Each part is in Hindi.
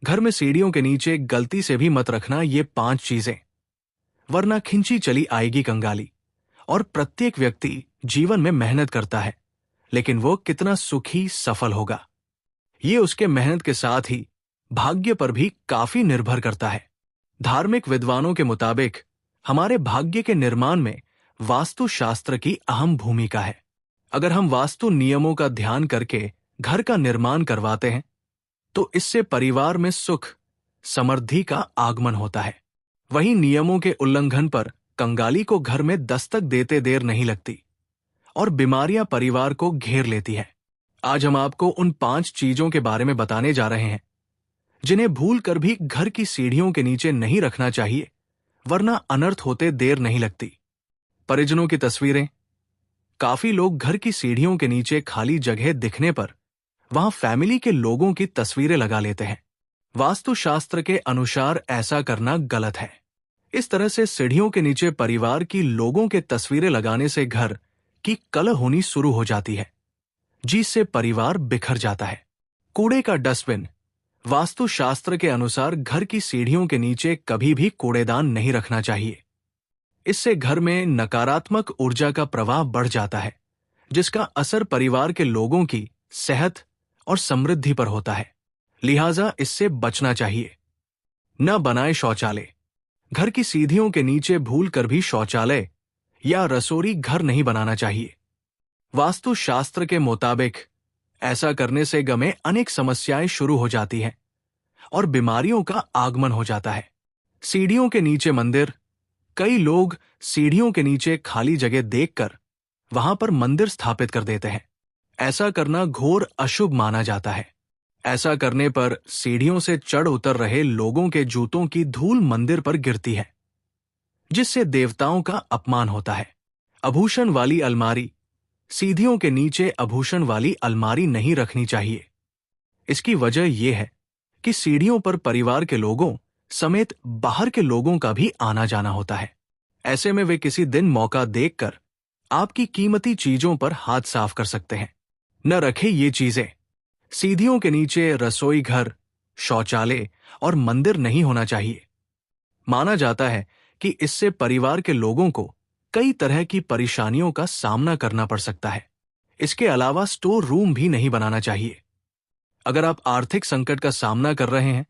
घर में सीढ़ियों के नीचे गलती से भी मत रखना ये 5 चीजें, वरना खिंची चली आएगी कंगाली। और प्रत्येक व्यक्ति जीवन में मेहनत करता है, लेकिन वो कितना सुखी सफल होगा, ये उसके मेहनत के साथ ही भाग्य पर भी काफी निर्भर करता है। धार्मिक विद्वानों के मुताबिक हमारे भाग्य के निर्माण में वास्तुशास्त्र की अहम भूमिका है। अगर हम वास्तु नियमों का ध्यान करके घर का निर्माण करवाते हैं तो इससे परिवार में सुख समृद्धि का आगमन होता है। वहीं नियमों के उल्लंघन पर कंगाली को घर में दस्तक देते देर नहीं लगती और बीमारियां परिवार को घेर लेती है। आज हम आपको उन 5 चीजों के बारे में बताने जा रहे हैं जिन्हें भूल कर भी घर की सीढ़ियों के नीचे नहीं रखना चाहिए, वरना अनर्थ होते देर नहीं लगती। परिजनों की तस्वीरें। काफी लोग घर की सीढ़ियों के नीचे खाली जगह दिखने पर वहां फैमिली के लोगों की तस्वीरें लगा लेते हैं। वास्तुशास्त्र के अनुसार ऐसा करना गलत है। इस तरह से सीढ़ियों के नीचे परिवार की लोगों के तस्वीरें लगाने से घर की कलह होनी शुरू हो जाती है, जिससे परिवार बिखर जाता है। कूड़े का डस्टबिन। वास्तुशास्त्र के अनुसार घर की सीढ़ियों के नीचे कभी भी कूड़ेदान नहीं रखना चाहिए। इससे घर में नकारात्मक ऊर्जा का प्रवाह बढ़ जाता है, जिसका असर परिवार के लोगों की सेहत और समृद्धि पर होता है। लिहाजा इससे बचना चाहिए। न बनाए शौचालय। घर की सीढ़ियों के नीचे भूल कर भी शौचालय या रसोई घर नहीं बनाना चाहिए। वास्तुशास्त्र के मुताबिक ऐसा करने से घर में अनेक समस्याएं शुरू हो जाती हैं और बीमारियों का आगमन हो जाता है। सीढ़ियों के नीचे मंदिर। कई लोग सीढ़ियों के नीचे खाली जगह देखकर वहां पर मंदिर स्थापित कर देते हैं। ऐसा करना घोर अशुभ माना जाता है। ऐसा करने पर सीढ़ियों से चढ़ उतर रहे लोगों के जूतों की धूल मंदिर पर गिरती है, जिससे देवताओं का अपमान होता है। आभूषण वाली अलमारी। सीढ़ियों के नीचे आभूषण वाली अलमारी नहीं रखनी चाहिए। इसकी वजह यह है कि सीढ़ियों पर परिवार के लोगों समेत बाहर के लोगों का भी आना जाना होता है। ऐसे में वे किसी दिन मौका देखकर आपकी कीमती चीजों पर हाथ साफ कर सकते हैं। न रखें ये चीजें। सीढ़ियों के नीचे रसोई घर, शौचालय और मंदिर नहीं होना चाहिए। माना जाता है कि इससे परिवार के लोगों को कई तरह की परेशानियों का सामना करना पड़ सकता है। इसके अलावा स्टोर रूम भी नहीं बनाना चाहिए। अगर आप आर्थिक संकट का सामना कर रहे हैं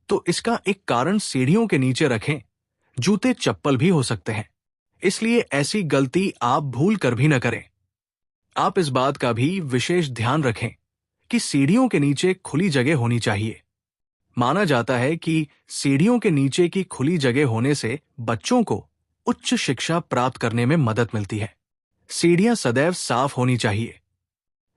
तो इसका एक कारण सीढ़ियों के नीचे रखें जूते चप्पल भी हो सकते हैं। इसलिए ऐसी गलती आप भूल कर भी न करें। आप इस बात का भी विशेष ध्यान रखें कि सीढ़ियों के नीचे खुली जगह होनी चाहिए। माना जाता है कि सीढ़ियों के नीचे की खुली जगह होने से बच्चों को उच्च शिक्षा प्राप्त करने में मदद मिलती है। सीढ़ियां सदैव साफ होनी चाहिए।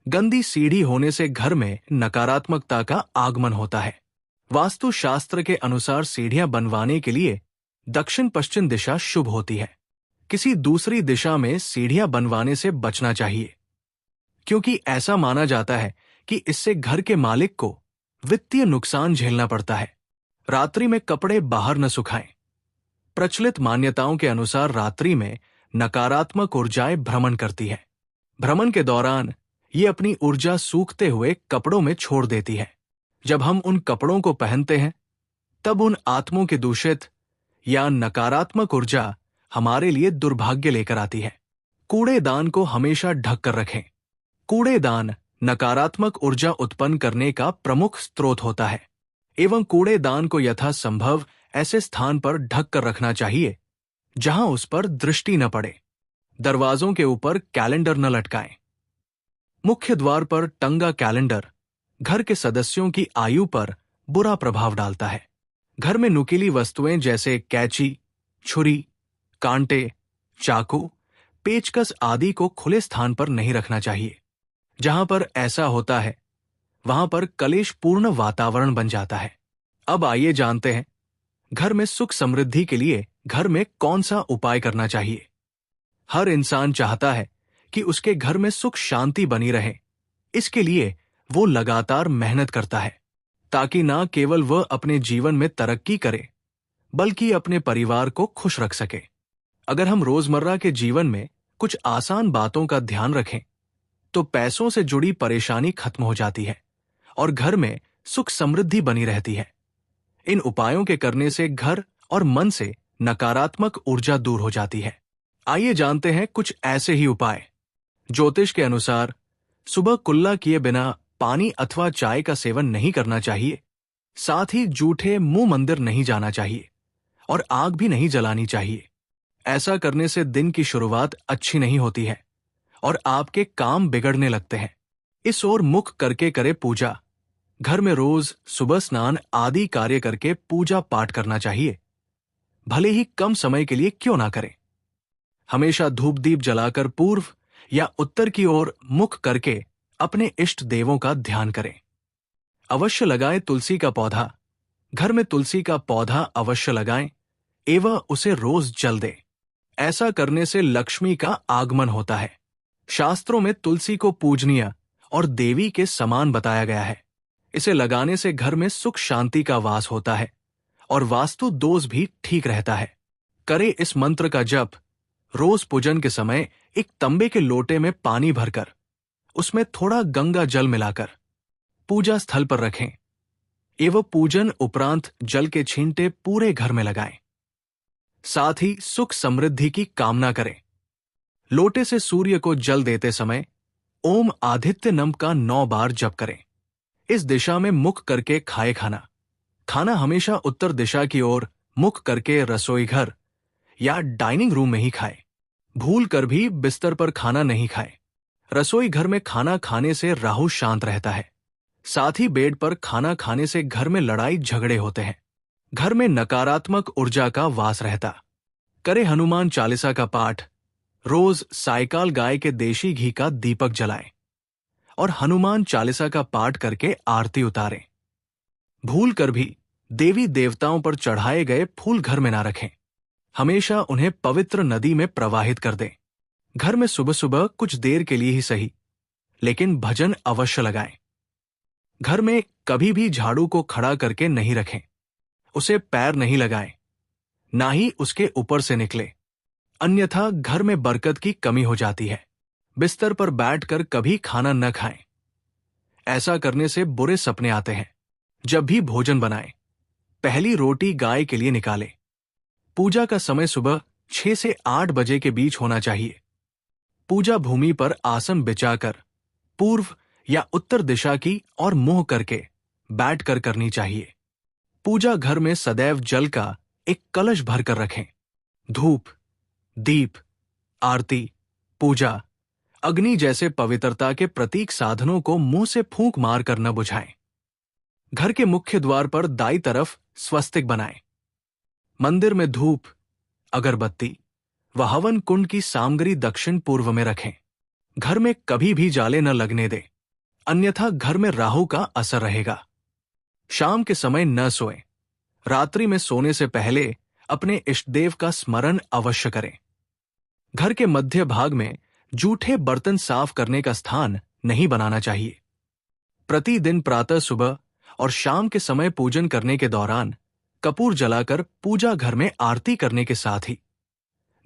गंदी सीढ़ी होने से घर में नकारात्मकता का आगमन होता है। वास्तुशास्त्र के अनुसार सीढ़ियां बनवाने के लिए दक्षिण पश्चिम दिशा शुभ होती है। किसी दूसरी दिशा में सीढ़ियां बनवाने से बचना चाहिए, क्योंकि ऐसा माना जाता है कि इससे घर के मालिक को वित्तीय नुकसान झेलना पड़ता है। रात्रि में कपड़े बाहर न सुखाएं। प्रचलित मान्यताओं के अनुसार रात्रि में नकारात्मक ऊर्जाएं भ्रमण करती है। भ्रमण के दौरान ये अपनी ऊर्जा सूखते हुए कपड़ों में छोड़ देती है। जब हम उन कपड़ों को पहनते हैं तब उन आत्माओं के दूषित या नकारात्मक ऊर्जा हमारे लिए दुर्भाग्य लेकर आती है। कूड़ेदान को हमेशा ढक कर रखें। कूड़ेदान नकारात्मक ऊर्जा उत्पन्न करने का प्रमुख स्रोत होता है एवं कूड़ेदान को यथासंभव ऐसे स्थान पर ढक कर रखना चाहिए जहां उस पर दृष्टि न पड़े। दरवाजों के ऊपर कैलेंडर न लटकाएं। मुख्य द्वार पर टंगा कैलेंडर घर के सदस्यों की आयु पर बुरा प्रभाव डालता है। घर में नुकीली वस्तुएं जैसे कैंची, छुरी, कांटे, चाकू, पेचकस आदि को खुले स्थान पर नहीं रखना चाहिए। जहां पर ऐसा होता है वहां पर कलेशपूर्ण वातावरण बन जाता है। अब आइए जानते हैं घर में सुख समृद्धि के लिए घर में कौन सा उपाय करना चाहिए। हर इंसान चाहता है कि उसके घर में सुख शांति बनी रहे। इसके लिए वो लगातार मेहनत करता है ताकि ना केवल वह अपने जीवन में तरक्की करे बल्कि अपने परिवार को खुश रख सके। अगर हम रोजमर्रा के जीवन में कुछ आसान बातों का ध्यान रखें तो पैसों से जुड़ी परेशानी खत्म हो जाती है और घर में सुख समृद्धि बनी रहती है। इन उपायों के करने से घर और मन से नकारात्मक ऊर्जा दूर हो जाती है। आइए जानते हैं कुछ ऐसे ही उपाय। ज्योतिष के अनुसार सुबह कुल्ला किए बिना पानी अथवा चाय का सेवन नहीं करना चाहिए। साथ ही जूठे मुंह मंदिर नहीं जाना चाहिए और आग भी नहीं जलानी चाहिए। ऐसा करने से दिन की शुरुआत अच्छी नहीं होती है और आपके काम बिगड़ने लगते हैं। इस ओर मुख करके करे पूजा। घर में रोज सुबह स्नान आदि कार्य करके पूजा पाठ करना चाहिए, भले ही कम समय के लिए क्यों ना करें। हमेशा धूप दीप जलाकर पूर्व या उत्तर की ओर मुख करके अपने इष्ट देवों का ध्यान करें। अवश्य लगाएं तुलसी का पौधा। घर में तुलसी का पौधा अवश्य लगाएं एवं उसे रोज जल दें। ऐसा करने से लक्ष्मी का आगमन होता है। शास्त्रों में तुलसी को पूजनीय और देवी के समान बताया गया है। इसे लगाने से घर में सुख शांति का वास होता है और वास्तु दोष भी ठीक रहता है। करे इस मंत्र का जप रोज पूजन के समय एक तांबे के लोटे में पानी भरकर उसमें थोड़ा गंगा जल मिलाकर पूजा स्थल पर रखें एवं पूजन उपरांत जल के छींटे पूरे घर में लगाएं। साथ ही सुख समृद्धि की कामना करें। लोटे से सूर्य को जल देते समय ओम आदित्य नम का 9 बार जप करें। इस दिशा में मुख करके खाए खाना हमेशा उत्तर दिशा की ओर मुख करके रसोई घर या डाइनिंग रूम में ही खाएं। भूल कर भी बिस्तर पर खाना नहीं खाएं। रसोई घर में खाना खाने से राहु शांत रहता है। साथ ही बेड पर खाना खाने से घर में लड़ाई झगड़े होते हैं। घर में नकारात्मक ऊर्जा का वास रहता। करे हनुमान चालीसा का पाठ। रोज सायकाल गाय के देशी घी का दीपक जलाएं और हनुमान चालीसा का पाठ करके आरती उतारें। भूल कर भी देवी देवताओं पर चढ़ाए गए फूल घर में ना रखें। हमेशा उन्हें पवित्र नदी में प्रवाहित कर दें। घर में सुबह सुबह कुछ देर के लिए ही सही, लेकिन भजन अवश्य लगाएं। घर में कभी भी झाड़ू को खड़ा करके नहीं रखें। उसे पैर नहीं लगाएं, ना ही उसके ऊपर से निकले, अन्यथा घर में बरकत की कमी हो जाती है। बिस्तर पर बैठकर कभी खाना न खाएं। ऐसा करने से बुरे सपने आते हैं। जब भी भोजन बनाएं, पहली रोटी गाय के लिए निकालें। पूजा का समय सुबह 6 से 8 बजे के बीच होना चाहिए। पूजा भूमि पर आसन बिछाकर पूर्व या उत्तर दिशा की और मुंह करके बैठकर करनी चाहिए। पूजा घर में सदैव जल का एक कलश भरकर रखें। धूप, दीप, आरती, पूजा, अग्नि जैसे पवित्रता के प्रतीक साधनों को मुंह से फूंक मार कर न बुझाएं। घर के मुख्य द्वार पर दाईं तरफ स्वस्तिक बनाएं। मंदिर में धूप, अगरबत्ती व हवन कुंड की सामग्री दक्षिण पूर्व में रखें। घर में कभी भी जाले न लगने दें, अन्यथा घर में राहु का असर रहेगा। शाम के समय न सोएं। रात्रि में सोने से पहले अपने इष्टदेव का स्मरण अवश्य करें। घर के मध्य भाग में जूठे बर्तन साफ करने का स्थान नहीं बनाना चाहिए। प्रतिदिन प्रातः सुबह और शाम के समय पूजन करने के दौरान कपूर जलाकर पूजा घर में आरती करने के साथ ही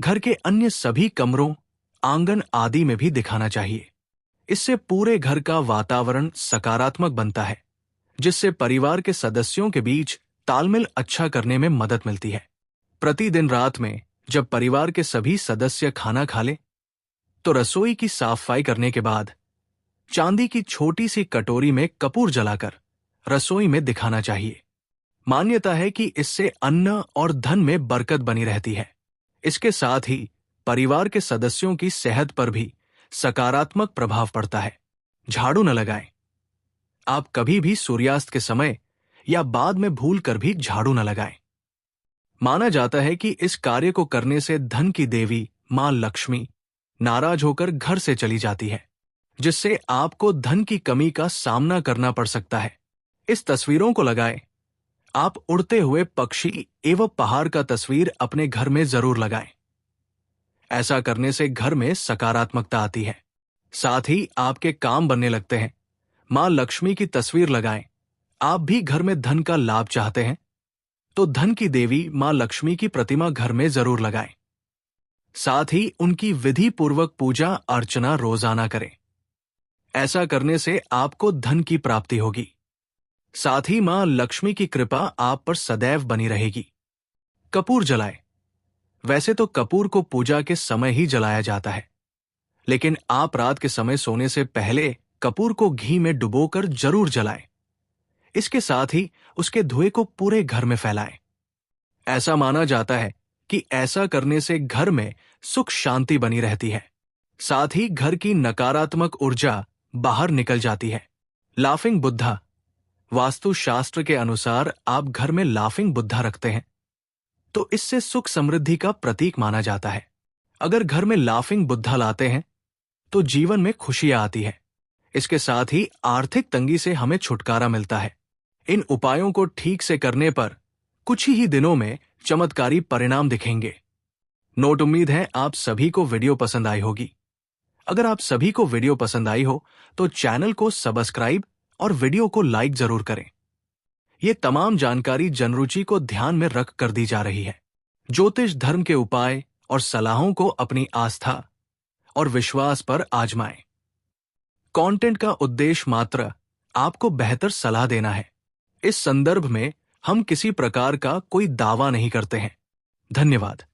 घर के अन्य सभी कमरों, आंगन आदि में भी दिखाना चाहिए। इससे पूरे घर का वातावरण सकारात्मक बनता है, जिससे परिवार के सदस्यों के बीच तालमेल अच्छा करने में मदद मिलती है। प्रतिदिन रात में जब परिवार के सभी सदस्य खाना खा लें, तो रसोई की साफ सफाई करने के बाद चांदी की छोटी सी कटोरी में कपूर जलाकर रसोई में दिखाना चाहिए। मान्यता है कि इससे अन्न और धन में बरकत बनी रहती है। इसके साथ ही परिवार के सदस्यों की सेहत पर भी सकारात्मक प्रभाव पड़ता है। झाड़ू न लगाएं। आप कभी भी सूर्यास्त के समय या बाद में भूल कर भी झाड़ू न लगाएं। माना जाता है कि इस कार्य को करने से धन की देवी मां लक्ष्मी नाराज होकर घर से चली जाती है, जिससे आपको धन की कमी का सामना करना पड़ सकता है। इस तस्वीरों को लगाएं। आप उड़ते हुए पक्षी एवं पहाड़ का तस्वीर अपने घर में जरूर लगाएं। ऐसा करने से घर में सकारात्मकता आती है, साथ ही आपके काम बनने लगते हैं। मां लक्ष्मी की तस्वीर लगाएं। आप भी घर में धन का लाभ चाहते हैं तो धन की देवी मां लक्ष्मी की प्रतिमा घर में जरूर लगाएं। साथ ही उनकी विधि पूर्वक पूजा अर्चना रोजाना करें। ऐसा करने से आपको धन की प्राप्ति होगी। साथ ही मां लक्ष्मी की कृपा आप पर सदैव बनी रहेगी। कपूर जलाए। वैसे तो कपूर को पूजा के समय ही जलाया जाता है, लेकिन आप रात के समय सोने से पहले कपूर को घी में डुबोकर जरूर जलाएं। इसके साथ ही उसके धुएं को पूरे घर में फैलाएं। ऐसा माना जाता है कि ऐसा करने से घर में सुख शांति बनी रहती है, साथ ही घर की नकारात्मक ऊर्जा बाहर निकल जाती है। लाफिंग बुद्धा। वास्तु शास्त्र के अनुसार आप घर में लाफिंग बुद्धा रखते हैं तो इससे सुख समृद्धि का प्रतीक माना जाता है। अगर घर में लाफिंग बुद्धा लाते हैं तो जीवन में खुशियां आती है। इसके साथ ही आर्थिक तंगी से हमें छुटकारा मिलता है। इन उपायों को ठीक से करने पर कुछ ही दिनों में चमत्कारी परिणाम दिखेंगे। नोट, उम्मीद है आप सभी को वीडियो पसंद आई होगी। अगर आप सभी को वीडियो पसंद आई हो तो चैनल को सब्सक्राइब और वीडियो को लाइक जरूर करें। ये तमाम जानकारी जनरुचि को ध्यान में रख कर दी जा रही है। ज्योतिष धर्म के उपाय और सलाहों को अपनी आस्था और विश्वास पर आजमाएं। कंटेंट का उद्देश्य मात्र आपको बेहतर सलाह देना है। इस संदर्भ में हम किसी प्रकार का कोई दावा नहीं करते हैं। धन्यवाद।